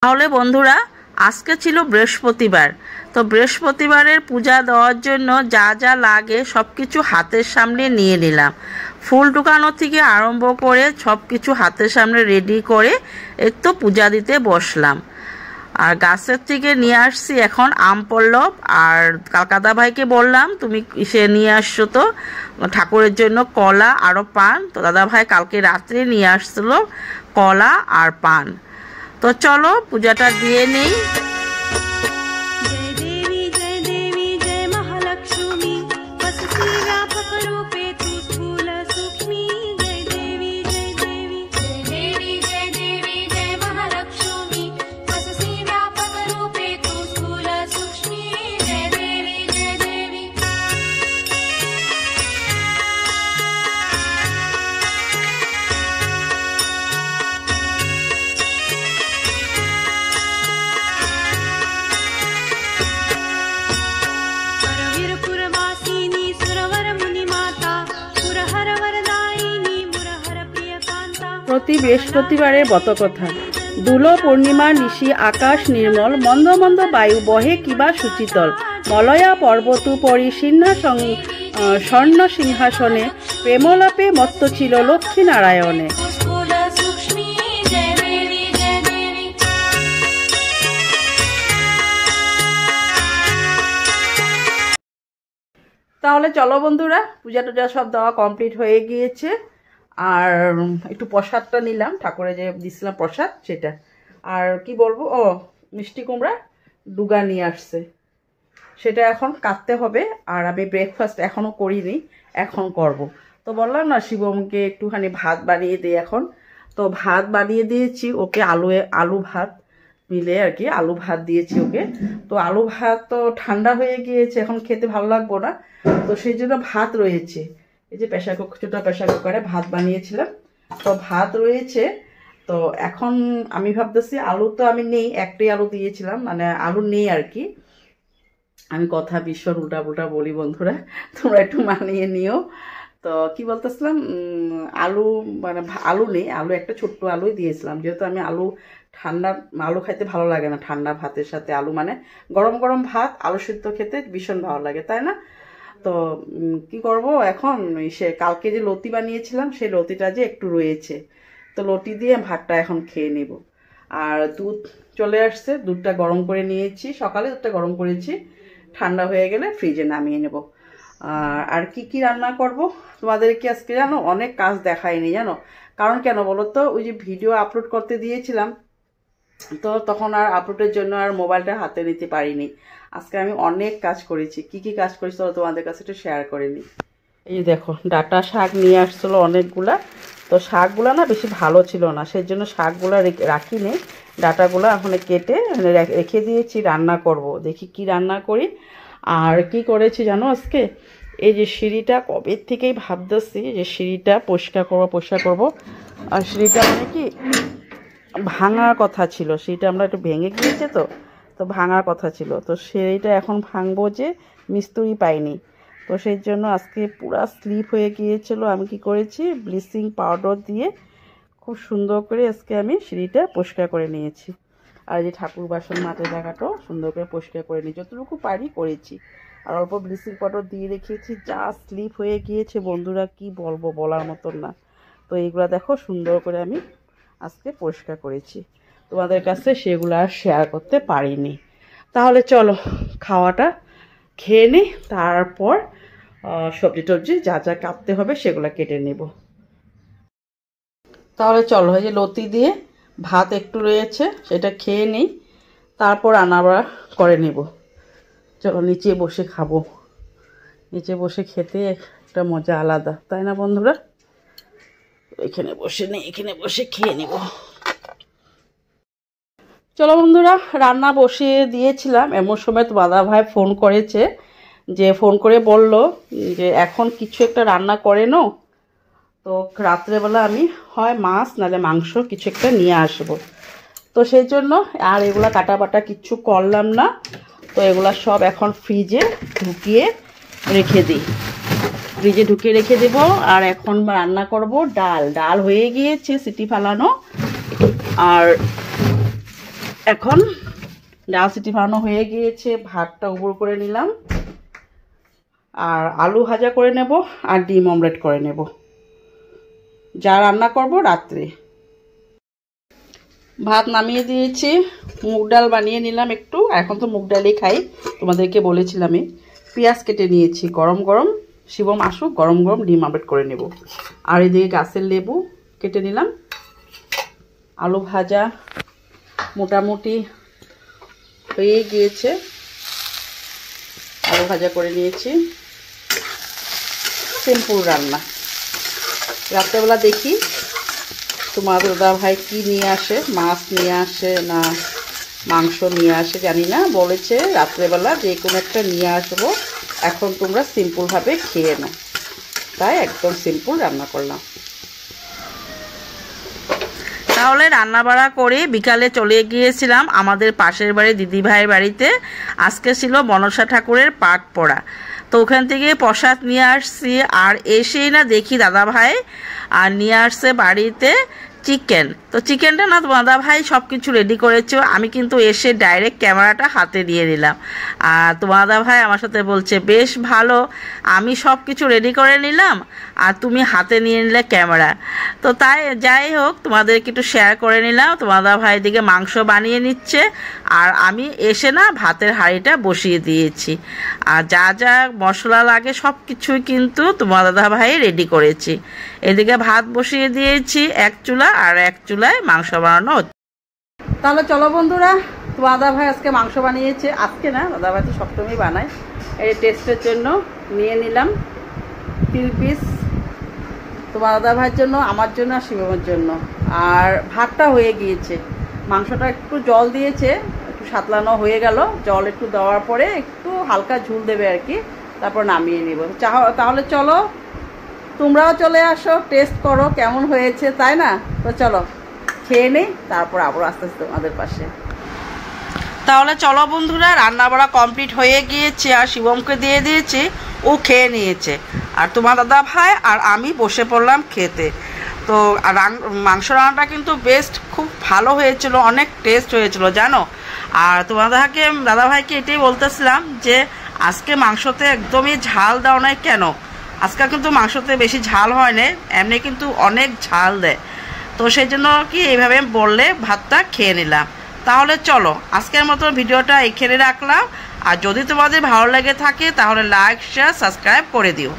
তাহলে বন্ধুরা, আজকে ছিল বৃহস্পতিবার। তো বৃহস্পতিবারের পূজা দেওয়ার জন্য যা যা লাগে সব কিছু হাতের সামনে নিয়ে নিলাম। ফুল ঢুকানো থেকে আরম্ভ করে সব কিছু হাতের সামনে রেডি করে এই তো পূজা দিতে বসলাম। আর গাছের থেকে নিয়ে আসছি এখন আম পল্লব। আর কালকাতা ভাইকে বললাম তুমি সে নিয়ে আসছো তো ঠাকুরের জন্য কলা আরও পান। তো দাদা ভাই কালকে রাত্রে নিয়ে আসছিল কলা আর পান। তো চলো পূজাটা দিয়ে নেই। প্রতি বৃহস্পতিবারের বতকথা। দুলো পূর্ণিমা নিশি আকাশ নির্মল, মন্দ মন্দ বায়ু বহে কিবা সুচিতল, মলয়া পর্বতু পরি স্বর্ণ সিংহাসনে, প্রেমলাপে মত্ত ছিল লক্ষ্মী নারায়ণে। তাহলে চলো বন্ধুরা, পূজা টুজা সব দেওয়া কমপ্লিট হয়ে গিয়েছে। আর একটু প্রসাদটা নিলাম, ঠাকুরে যে দিছিলাম প্রসাদ সেটা। আর কি বলবো, মিষ্টি কুমড়া ডুগা নিয়ে আসছে, সেটা এখন কাটতে হবে। আর আমি ব্রেকফাস্ট এখনও করিনি, এখন করব। তো বললাম না শিবমকে একটুখানি ভাত বানিয়ে দিই এখন। তো ভাত বানিয়ে দিয়েছি ওকে, আলু ভাত মিলে আর কি, আলু ভাত দিয়েছি ওকে। তো আলু ভাত তো ঠান্ডা হয়ে গিয়েছে, এখন খেতে ভালো লাগবো না, তো সেই জন্য ভাত রয়েছে। এই যে ছোটো প্রেশার কুকারে ভাত বানিয়েছিলাম, তো ভাত রয়েছে। তো এখন আমি ভাবতেছি আলু তো আমি নেই, একটাই আলু দিয়েছিলাম, মানে আলু নেই আর কি। আমি কথা ভীষণ উল্টা বলি বন্ধুরা, তোমরা একটু মানিয়ে নিও। তো কি বলতেছিলাম, আলু মানে আলু নেই, আলু একটা ছোট্ট আলুই দিয়েছিলাম, যেহেতু আমি ঠান্ডা আলু খাইতে ভালো লাগে না, ঠান্ডা ভাতের সাথে আলু মানে গরম গরম ভাত আলু সিদ্ধ খেতে ভীষণ ভালো লাগে, তাই না? তো কি করব এখন, কালকে যে লতি বানিয়েছিলাম সেই লতিটা যে একটু রয়েছে, তো লতি দিয়ে ভাতটা এখন খেয়ে নেব। আর দুধ চলে আসছে, দুধটা গরম করে নিয়েছি, সকালে দুধটা গরম করেছি, ঠান্ডা হয়ে গেলে ফ্রিজে নামিয়ে নেব। আর কি রান্না করব তোমাদেরকে আজকে জানো, অনেক কাজ দেখায়নি জানো, কারণ কেন বলো তো, ওই যে ভিডিও আপলোড করতে দিয়েছিলাম, তো তখন আর আপলোডের জন্য আর মোবাইলটা হাতে নিতে পারিনি। আজকে আমি অনেক কাজ করেছি, কি কাজ করেছি তো তোমাদের কাছে একটু শেয়ার করে নিই। এই দেখো ডাঁটা শাক নিয়ে আসছিলো অনেকগুলা, তো শাকগুলা না বেশি ভালো ছিল না, সেই জন্য শাকগুলা রাখিনি, ডাঁটাগুলো এখন কেটে রেখে দিয়েছি, রান্না করব। দেখি কি রান্না করি। আর কি করেছি জানো আজকে, এই যে সিঁড়িটা কবে থেকেই ভাবতেছি যে সিঁড়িটা পরিষ্কার করব। আর সিঁড়িটা মানে কি ভাঙার কথা ছিল, সেইটা আমরা একটু ভেঙে গিয়েছে, তো ভাঙার কথা ছিল, তো সেইটা এখন ভাঙবো, যে মিস্ত্রি পাইনি, তো সেই জন্য আজকে পুরা স্লিপ হয়ে গিয়েছিল। আমি কি করেছি, ব্লিচিং পাউডার দিয়ে খুব সুন্দর করে আজকে আমি সিঁড়িটা পরিষ্কার করে নিয়েছি। আর যে ঠাকুর বাসন মাটির জায়গাটাও সুন্দর করে পরিষ্কার করে নিয়েছি, যতটুকু পারি করেছি। আর অল্প ব্লিচিং পাউডার দিয়ে রেখেছি, যা স্লিপ হয়ে গিয়েছে বন্ধুরা কি বলবো, বলার মতন না। তো এইগুলো দেখো সুন্দর করে আমি আজকে পরিষ্কার করেছি, তোমাদের কাছে সেগুলো আর শেয়ার করতে পারিনি। তাহলে চলো খাওয়াটা খেয়ে নিই, তারপর সবজি টবজি যা যা কাটতে হবে সেগুলো কেটে নেব। তাহলে চলো, এই যে লতি দিয়ে ভাত একটু রয়েছে সেটা খেয়ে নিই, তারপর রান্নাবাড়া করে নেব। চলো নিচে বসে খাবো, নিচে বসে খেতে একটা মজা আলাদা, তাই না বন্ধুরা? এখানে বসে খেয়ে নেব। চলো বন্ধুরা, রান্না বসিয়ে দিয়েছিলাম, এমন সময় তো দাদা ভাই ফোন করেছে, যে ফোন করে বলল যে এখন কিছু একটা রান্না করে নো, তো রাত্রেবেলা আমি হয় মাছ নাহলে মাংস কিছু একটা নিয়ে আসবো। তো সেই জন্য আর এগুলা কাটা বাটা কিচ্ছু করলাম না, তো এগুলা সব এখন ফ্রিজে ঢুকিয়ে রেখে দিই। ফ্রিজে ঢুকিয়ে রেখে দেব। আর এখন রান্না করব ডাল। ডাল হয়ে গিয়েছে সিটি ফালানো। আর এখন ডাল সিটি বানানো হয়ে গিয়েছে, ভাতটা উপর করে নিলাম, আর আলু ভাজা করে নেব, আর ডিম অমলেট করে নেব, যা রান্না করব রাত্রে। ভাত নামিয়ে দিয়েছি, মুগ ডাল বানিয়ে নিলাম একটু, এখন তো মুগ ডালই খাই, তোমাদেরকে বলেছিলামই। পেঁয়াজ কেটে নিয়েছি, গরম গরম শিবম আসুক, গরম গরম ডিম অমলেট করে নেব। আর এদিকে গাছের লেবু কেটে নিলাম। আলু ভাজা মোটামুটি হয়ে গিয়েছে, আলু ভাজা করে নিয়েছি। সিম্পল রান্না। রাত্রেবেলা দেখি তোমার দাদা ভাই কী নিয়ে আসে, মাছ নিয়ে আসে না মাংস নিয়ে আসে জানি না, বলেছে রাত্রেবেলা যে কোনো একটা নিয়ে আসবো, এখন তোমরা সিম্পলভাবে খেয়ে নাও, তাই একদম সিম্পল রান্না করলাম। তাহলে রান্না বাড়া করে বিকালে চলে গিয়েছিলাম আমাদের পাশের বাড়ি দিদি ভাইয়ের বাড়িতে। আজকে ছিল মনসা ঠাকুরের পাঠ পড়া, তো ওখান থেকে প্রসাদ নিয়ে আসছি। আর এসেই না দেখি দাদা ভাই আর নিয়ে আসছে বাড়িতে চিকেন। তো চিকেনটা না দাদা ভাই সব কিছু রেডি করেছে, আমি কিন্তু এসে ডাইরেক্ট ক্যামেরাটা হাতে দিয়ে নিলাম। আর তোমার দাদা ভাই আমার সাথে বলছে বেশ ভালো, আমি সব কিছু রেডি করে নিলাম আর তুমি হাতে নিয়ে নিলে ক্যামেরা। তো তাই যাই হোক তোমাদেরকে একটু শেয়ার করে নিলাম। তোমার দাদা ভাই দিকে মাংস বানিয়ে নিচ্ছে, আর আমি এসে না ভাতের হাঁড়িটা বসিয়ে দিয়েছি। আর যা যা মশলা লাগে সব কিছুই কিন্তু তোমার দাদা ভাই রেডি করেছি। এদিকে ভাত বসিয়ে দিয়েছি এক চুলা, আর এক চুলায় মাংস বানানো হচ্ছে। তাহলে চলো বন্ধুরা, তোমার দাদা ভাই আজকে মাংস বানিয়েছে, আজকে না দাদা ভাই তো সবসময় বানায়। এই টেস্টের জন্য নিয়ে নিলাম 3 পিস, তোমার দাদা ভাইয়ের জন্য, আমার জন্য, আর শিবমের জন্য। আর ভাতটা হয়ে গিয়েছে, মাংসটা একটু জল দিয়েছে, একটু সাতলানো হয়ে গেল, জল একটু দেওয়ার পরে একটু হালকা ঝুল দেবে আর কি, তারপর নামিয়ে নেব। তাহলে চলো তোমরাও চলে আসো, টেস্ট করো কেমন হয়েছে, তাই না? তো চলো খেয়ে নেই, তারপর আবার আস্তে আস্তে তোমাদের পাশে। তাহলে চলো বন্ধুরা, রান্না বাড়া কমপ্লিট হয়ে গিয়েছে, আর শিবমকে দিয়ে দিয়েছি, ও খেয়ে নিয়েছে। আর তোমার দাদা ভাই আর আমি বসে পড়লাম খেতে। তো মাংস রান্নাটা কিন্তু বেস্ট, খুব ভালো হয়েছিল, অনেক টেস্ট হয়েছিল জানো। আর তোমার দাদা ভাইকে এটাই বলতেছিলাম যে আজকে মাংসতে একদমই ঝাল দাও নাই কেন, আজকে কিন্তু মাংসতে বেশি ঝাল হয় না, এমনি কিন্তু অনেক ঝাল দেয়। তো সেই জন্য কি এইভাবে বললে ভাতটা খেয়ে নিলাম। তাহলে চলো আজকের মতো ভিডিওটা এখানে রাখলাম। আর যদি তোমাদের ভালো লেগে থাকে তাহলে লাইক, শেয়ার, সাবস্ক্রাইব করে দিও।